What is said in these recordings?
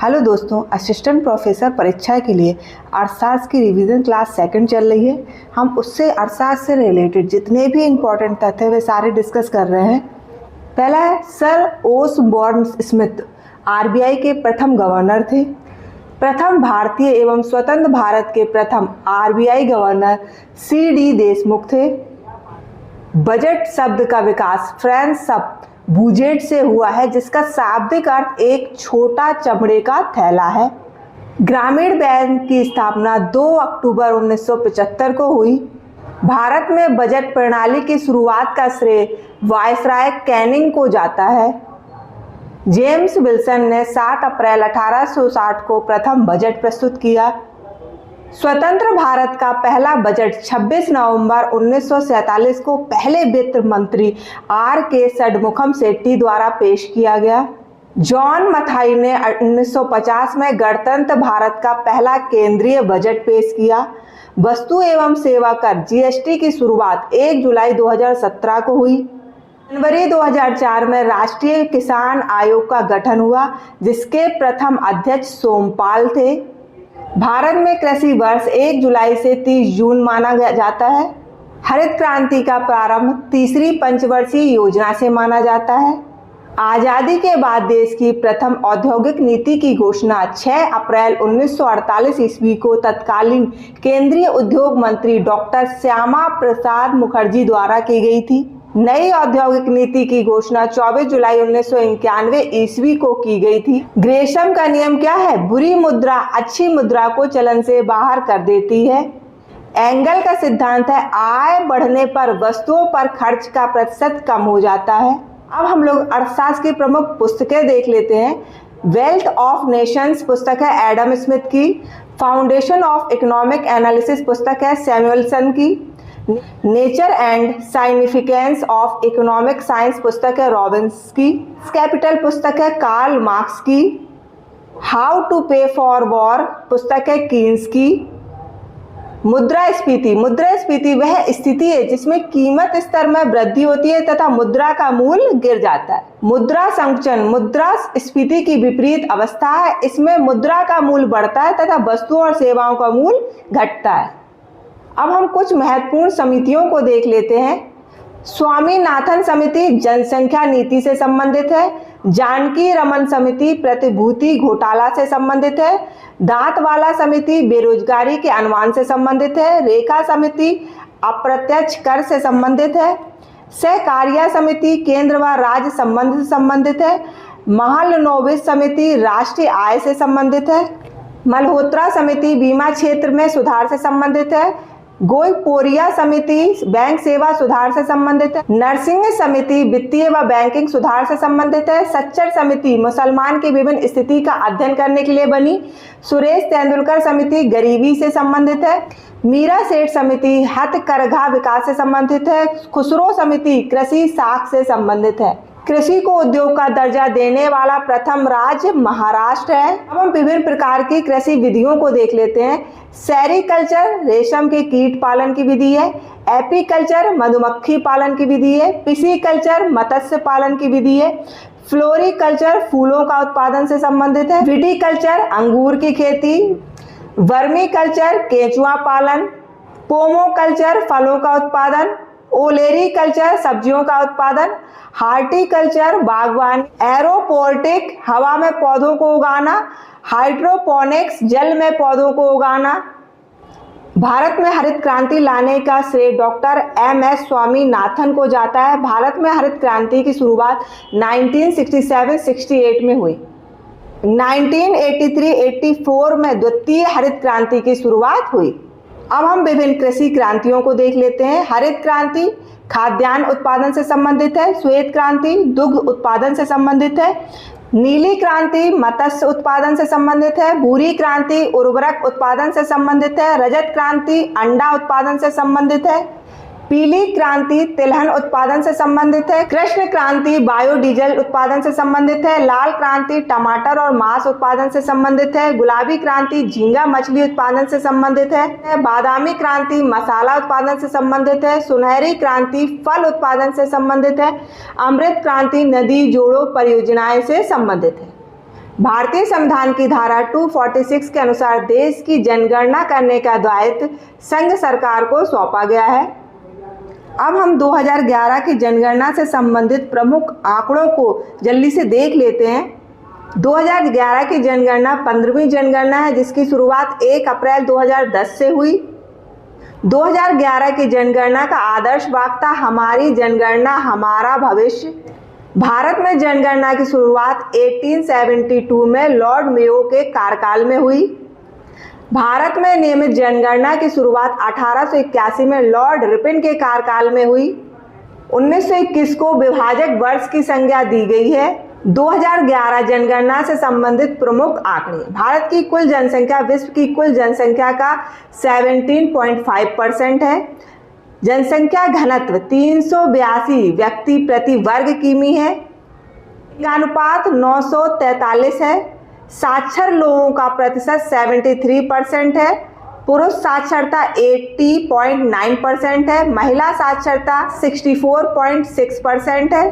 Hello दोस्तों, assistant professor परीक्षा के लिए अर्थशास्त्र की रिवीजन क्लास सेकंड चल रही है। हम उससे अर्थशास्त्र से रिलेटेड जितने भी इम्पोर्टेंट तथ्य वे सारे डिस्कस कर रहे हैं। पहला है, सर ओसबॉर्न स्मिथ आरबीआई के प्रथम गवर्नर थे। प्रथम भारतीय एवं स्वतंत्र भारत के प्रथम आरबीआई गवर्नर सी.डी. देशमुख थे। बजट शब्द का विकास फ्रेंच शब्द बूजेट से हुआ है, जिसका शाब्दिक अर्थ एक छोटा चमड़े का थैला है। ग्रामीण बैंक की स्थापना 2 अक्टूबर 1975 को हुई। भारत में बजट प्रणाली की शुरुआत का श्रेय वायसराय कैनिंग को जाता है। जेम्स विल्सन ने 7 अप्रैल 1860 को प्रथम बजट प्रस्तुत किया। स्वतंत्र भारत का पहला बजट 26 नवंबर 1947 को पहले वित्त मंत्री R.K. षडमुखम सेट्टी द्वारा पेश किया गया। जॉन मथाई ने 1950 में गणतंत्र भारत का पहला केंद्रीय बजट पेश किया। वस्तु एवं सेवा कर GST की शुरुआत 1 जुलाई 2017 को हुई। जनवरी 2004 में राष्ट्रीय किसान आयोग का गठन हुआ, जिसके प्रथम अध्यक्ष सोमपाल थे। भारत में कृषि वर्ष 1 जुलाई से 30 जून माना जाता है। हरित क्रांति का प्रारंभ तीसरी पंचवर्षीय योजना से माना जाता है। आज़ादी के बाद देश की प्रथम औद्योगिक नीति की घोषणा 6 अप्रैल 1948 ईस्वी को तत्कालीन केंद्रीय उद्योग मंत्री डॉक्टर श्यामा प्रसाद मुखर्जी द्वारा की गई थी। नई औद्योगिक नीति की घोषणा 24 जुलाई 1991 ईस्वी को की गई थी। ग्रेशम का नियम क्या है? बुरी मुद्रा अच्छी मुद्रा को चलन से बाहर कर देती है। एंगल का सिद्धांत है, आय बढ़ने पर वस्तुओं पर खर्च का प्रतिशत कम हो जाता है। अब हम लोग अर्थशास्त्र की प्रमुख पुस्तकें देख लेते हैं। वेल्थ ऑफ नेशंस पुस्तक है एडम स्मिथ की। फाउंडेशन ऑफ इकोनॉमिक एनालिसिस पुस्तक है सैमुएलसन की। Nature and significance of economic science पुस्तक है रॉबिन्स की। कैपिटल पुस्तक है कार्ल मार्क्स की। How to pay for war पुस्तक है कीन्स की। मुद्रास्फीति वह स्थिति है जिसमें कीमत स्तर में वृद्धि होती है तथा मुद्रा का मूल्य गिर जाता है। मुद्रा संकुचन मुद्रास्फीति की विपरीत अवस्था है। इसमें मुद्रा का मूल्य बढ़ता है तथा वस्तुओं और सेवाओं का मूल्य घटता है। अब हम कुछ महत्वपूर्ण समितियों को देख लेते हैं। स्वामीनाथन समिति जनसंख्या नीति से संबंधित है। जानकी रमन समिति प्रतिभूति घोटाला से संबंधित है। दांतवाला समिति बेरोजगारी के अनुमान से संबंधित है। रेखा समिति अप्रत्यक्ष कर से संबंधित है। सहकारिता समिति केंद्र व राज्य संबंध से संबंधित है। महालनोबिस समिति राष्ट्रीय आय से संबंधित है। मल्होत्रा समिति बीमा क्षेत्र में सुधार से संबंधित है। गोयपोरिया समिति बैंक सेवा सुधार से संबंधित है। नरसिंह समिति वित्तीय व बैंकिंग सुधार से संबंधित है। सच्चर समिति मुसलमान की विभिन्न स्थिति का अध्ययन करने के लिए बनी। सुरेश तेंदुलकर समिति गरीबी से संबंधित है। मीरा सेठ समिति हथकरघा विकास से संबंधित है। खुसरो समिति कृषि साख से संबंधित है। कृषि को उद्योग का दर्जा देने वाला प्रथम राज्य महाराष्ट्र है। अब हम विभिन्न प्रकार की कृषि विधियों को देख लेते हैं। सेरीकल्चर रेशम के कीट पालन की विधि है। एपीकल्चर मधुमक्खी पालन की विधि है। पिसीकल्चर मत्स्य पालन की विधि है। फ्लोरिकल्चर फूलों का उत्पादन से संबंधित है। विटिकल्चर अंगूर की खेती। वर्मीकल्चर केंचुआ पालन। पोमोकल्चर फलों का उत्पादन। ओलेरीकल्चर सब्जियों का उत्पादन। हार्टिकल्चर बागवानी। एरोपोनिक हवा में पौधों को उगाना। हाइड्रोपोनिक्स जल में पौधों को उगाना। भारत में हरित क्रांति लाने का श्रेय डॉक्टर M.S. स्वामीनाथन को जाता है। भारत में हरित क्रांति की शुरुआत 1967-68 में हुई। 1983-84 में द्वितीय हरित क्रांति की शुरुआत हुई। अब हम विभिन्न कृषि क्रांतियों को देख लेते हैं। हरित क्रांति खाद्यान्न उत्पादन से संबंधित है। श्वेत क्रांति दुग्ध उत्पादन से संबंधित है। नीली क्रांति मत्स्य उत्पादन से संबंधित है। भूरी क्रांति उर्वरक उत्पादन से संबंधित है। रजत क्रांति अंडा उत्पादन से संबंधित है। पीली क्रांति तिलहन उत्पादन से संबंधित है। कृष्ण क्रांति बायोडीजल उत्पादन से संबंधित है। लाल क्रांति टमाटर और मांस उत्पादन से संबंधित है। गुलाबी क्रांति झींगा मछली उत्पादन से संबंधित है। बादामी क्रांति मसाला उत्पादन से संबंधित है। सुनहरी क्रांति फल उत्पादन से संबंधित है। अमृत क्रांति नदी जोड़ों परियोजनाएं से संबंधित है। भारतीय संविधान की धारा 246 के अनुसार देश की जनगणना करने का दायित्व संघ सरकार को सौंपा गया है। अब हम 2011 की जनगणना से संबंधित प्रमुख आंकड़ों को जल्दी से देख लेते हैं। 2011 की जनगणना 15वीं जनगणना है, जिसकी शुरुआत 1 अप्रैल 2010 से हुई। 2011 की जनगणना का आदर्श वाक्य था, हमारी जनगणना हमारा भविष्य। भारत में जनगणना की शुरुआत 1872 में लॉर्ड मेयो के कार्यकाल में हुई। भारत में नियमित जनगणना की शुरुआत 1881 में लॉर्ड रिपन के कार्यकाल में हुई। 1921 को विभाजक वर्ष की संज्ञा दी गई है। 2011 जनगणना से संबंधित प्रमुख आंकड़े। भारत की कुल जनसंख्या विश्व की कुल जनसंख्या का 17.5% है। जनसंख्या घनत्व 382 व्यक्ति प्रति वर्ग किमी है। लिंगानुपात 943 है। साक्षर लोगों का प्रतिशत 73% है। पुरुष साक्षरता 80.9% है। महिला साक्षरता 64.6% है।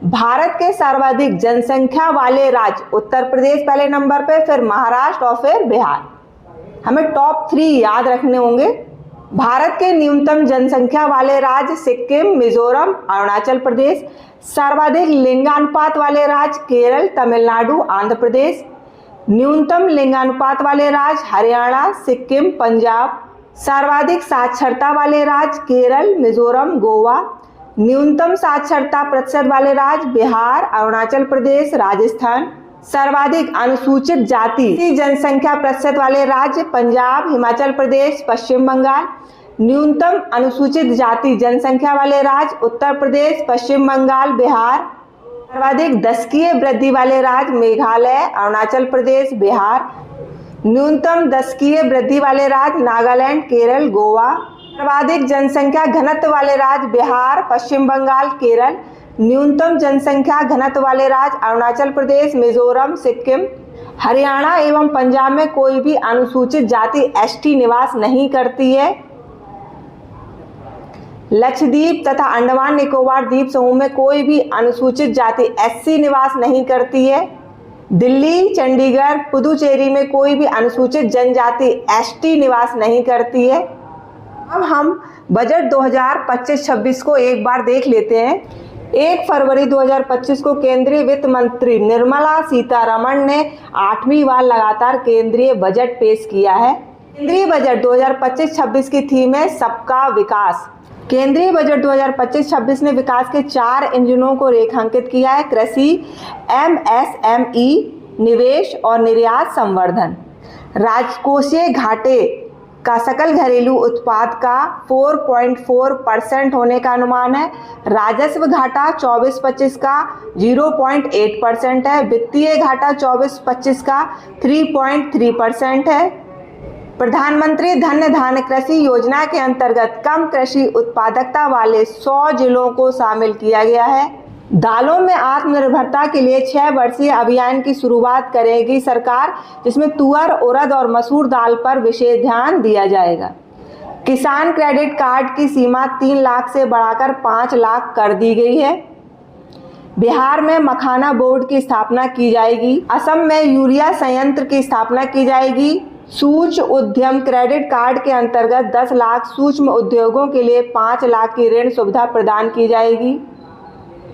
भारत के सर्वाधिक जनसंख्या वाले राज्य उत्तर प्रदेश पहले नंबर पे, फिर महाराष्ट्र और फिर बिहार। हमें टॉप 3 याद रखने होंगे। भारत के न्यूनतम जनसंख्या वाले राज्य सिक्किम, मिजोरम, अरुणाचल प्रदेश। सर्वाधिक लिंगानुपात वाले राज्य केरल, तमिलनाडु, आंध्र प्रदेश। न्यूनतम लिंगानुपात वाले राज्य हरियाणा, सिक्किम, पंजाब। सर्वाधिक साक्षरता वाले राज्य केरल, मिजोरम, गोवा। न्यूनतम साक्षरता प्रतिशत वाले राज्य बिहार, अरुणाचल प्रदेश, राजस्थान। सर्वाधिक अनुसूचित जाति की जनसंख्या प्रतिशत वाले राज्य पंजाब, हिमाचल प्रदेश, पश्चिम बंगाल। न्यूनतम अनुसूचित जाति जनसंख्या वाले राज्य उत्तर प्रदेश, पश्चिम बंगाल, बिहार। सर्वाधिक दशकीय वृद्धि वाले राज्य मेघालय, अरुणाचल प्रदेश, बिहार। न्यूनतम दशकीय वृद्धि वाले राज्य नागालैंड, केरल, गोवा। सर्वाधिक जनसंख्या घनत्व वाले राज्य बिहार, पश्चिम बंगाल, केरल। न्यूनतम जनसंख्या घनत्व वाले राज्य अरुणाचल प्रदेश, मिजोरम, सिक्किम। हरियाणा एवं पंजाब में कोई भी अनुसूचित जाति एसटी निवास नहीं करती है। लक्षद्वीप तथा अंडमान निकोबार द्वीप समूह में कोई भी अनुसूचित जाति एससी निवास नहीं करती है। दिल्ली, चंडीगढ़, पुदुचेरी में कोई भी अनुसूचित जनजाति एसटी निवास नहीं करती है। अब हम बजट 2025-26 को एक बार देख लेते हैं। 1 फरवरी 2025 को केंद्रीय वित्त मंत्री निर्मला सीतारमण ने 8वीं बार लगातार केंद्रीय बजट पेश किया है। केंद्रीय बजट 2025-26 की थीम है सबका विकास। केंद्रीय बजट 2025-26 ने विकास के 4 इंजनों को रेखांकित किया है: कृषि, एमएसएमई, निवेश और निर्यात संवर्धन। राजकोषीय घाटे का सकल घरेलू उत्पाद का 4.4% होने का अनुमान है। राजस्व घाटा 24-25 का 0.8% है। वित्तीय घाटा 24-25 का 3.3% है। प्रधानमंत्री धन धान्य कृषि योजना के अंतर्गत कम कृषि उत्पादकता वाले 100 जिलों को शामिल किया गया है। दालों में आत्मनिर्भरता के लिए 6 वर्षीय अभियान की शुरुआत करेगी सरकार, जिसमें तुअर, उड़द और मसूर दाल पर विशेष ध्यान दिया जाएगा। किसान क्रेडिट कार्ड की सीमा 3 लाख से बढ़ाकर 5 लाख कर दी गई है। बिहार में मखाना बोर्ड की स्थापना की जाएगी। असम में यूरिया संयंत्र की स्थापना की जाएगी। सूक्ष्म उद्यम क्रेडिट कार्ड के अंतर्गत 10 लाख सूक्ष्म उद्योगों के लिए 5 लाख की ऋण सुविधा प्रदान की जाएगी।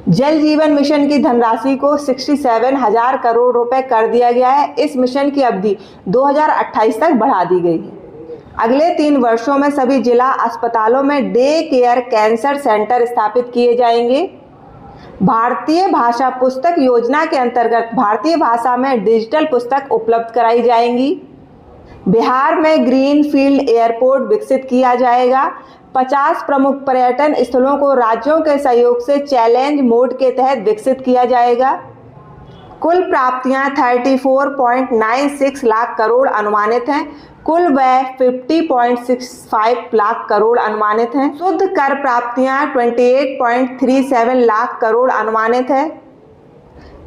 जल जीवन मिशन की धनराशि को 67,000 करोड़ रुपए कर दिया गया है। इस मिशन की अवधि 2028 तक बढ़ा दी गई है। अगले 3 वर्षों में सभी जिला अस्पतालों में डे केयर कैंसर सेंटर स्थापित किए जाएंगे। भारतीय भाषा पुस्तक योजना के अंतर्गत भारतीय भाषा में डिजिटल पुस्तक उपलब्ध कराई जाएंगी। बिहार में ग्रीन फील्ड एयरपोर्ट विकसित किया जाएगा। 50 प्रमुख पर्यटन स्थलों को राज्यों के सहयोग से चैलेंज मोड के तहत विकसित किया जाएगा। कुल प्राप्तियां 34.96 लाख करोड़ अनुमानित हैं। कुल व्यय 50.65 लाख करोड़ अनुमानित हैं। शुद्ध कर प्राप्तियां 28.37 लाख करोड़ अनुमानित है।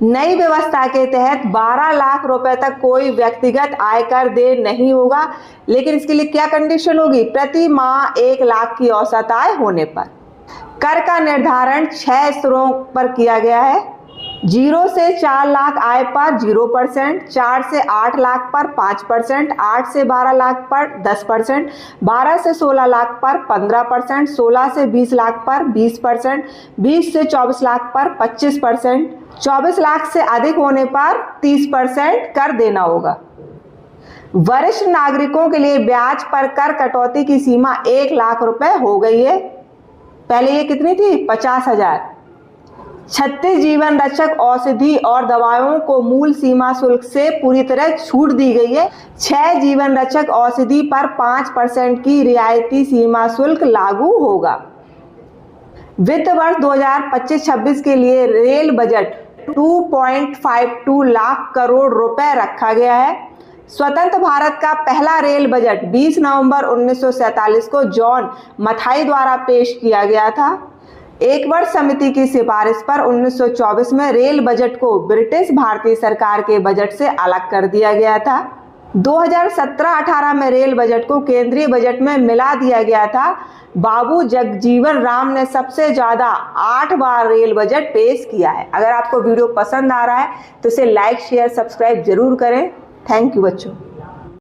नई व्यवस्था के तहत 12 लाख रुपए तक कोई व्यक्तिगत आयकर देय नहीं होगा, लेकिन इसके लिए क्या कंडीशन होगी? प्रति माह 1 लाख की औसत आय होने पर। कर का निर्धारण 6 स्तरों पर किया गया है। 0 से 4 लाख आय पर 0%, 4 से 8 लाख पर 5%, 8 से 12 लाख पर 10%, 12 से 16 लाख पर 15%, 16 से 20 लाख पर 20%, 20 से 24 लाख पर 25%, 24 लाख से अधिक होने पर 30% कर देना होगा। वरिष्ठ नागरिकों के लिए ब्याज पर कर कटौती की सीमा 1 लाख रुपए हो गई है। पहले ये कितनी थी? 50,000। 36 जीवन रक्षक औषधि और दवाओं को मूल सीमा शुल्क से पूरी तरह छूट दी गई है। 6 जीवन रक्षक औषधि पर 5% की रियायती सीमा शुल्क लागू होगा। वित्त वर्ष 2025-26 के लिए रेल बजट 2.52 लाख करोड़ रुपए रखा गया है। स्वतंत्र भारत का पहला रेल बजट 20 नवंबर 1947 को जॉन मथाई द्वारा पेश किया गया था। एक वर्ष समिति की सिफारिश पर 1924 में रेल बजट को ब्रिटिश भारतीय सरकार के बजट से अलग कर दिया गया था। 2017-18 में रेल बजट को केंद्रीय बजट में मिला दिया गया था। बाबू जगजीवन राम ने सबसे ज्यादा 8 बार रेल बजट पेश किया है। अगर आपको वीडियो पसंद आ रहा है तो इसे लाइक, शेयर, सब्सक्राइब जरूर करें। थैंक यू बच्चों।